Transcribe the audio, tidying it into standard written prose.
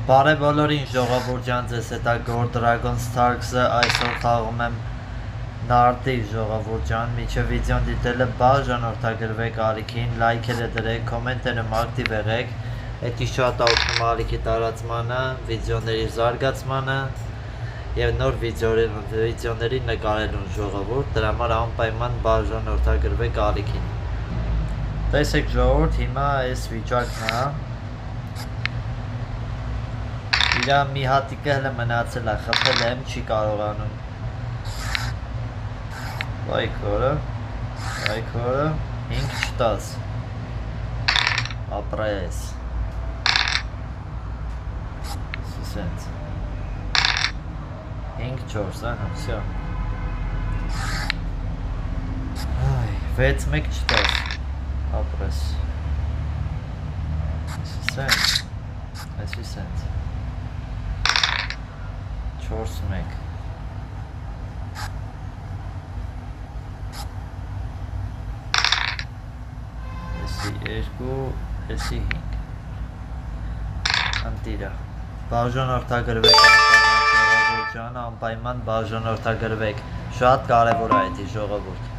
Բարև բոլորին ժողովուրդ ջան, ձեզ հետ է Gold Dragon Starks-ը, այսօր խաղում եմ նարդի ժողովուրդ ջան, միջև վիդեոն դիտելը բաժանորդագրվեք ալիքին, լայքերը դրեք, կոմենտները ակտիվ եղեք, էդի շատ օգնում ալիքի տարածմանը, վիդեոների զարգացմանը և նոր վիդեոների նկարելուն ժողովուրդ, դրա համար անպայման բաժանորդագրվեք ալիքին։ Տեսեք ժողովուրդ, հիմա այս վիճակն է։ Իրա մի հատիկը հլը մնացել է, խփել եմ, չի կարողանում։ Վայքորը, 5 չտաս, ապրայես, սենց, 5-4, վսյա, 6-1 չտաս, ապրես, սենց, 4-1 Էսի 2, էսի 5 Անտիրա Բաժանորդագրվեք ժողովուրդ ջան, անպայման բաժանորդագրվեք, շատ կարևոր է էդի ժողովուրդ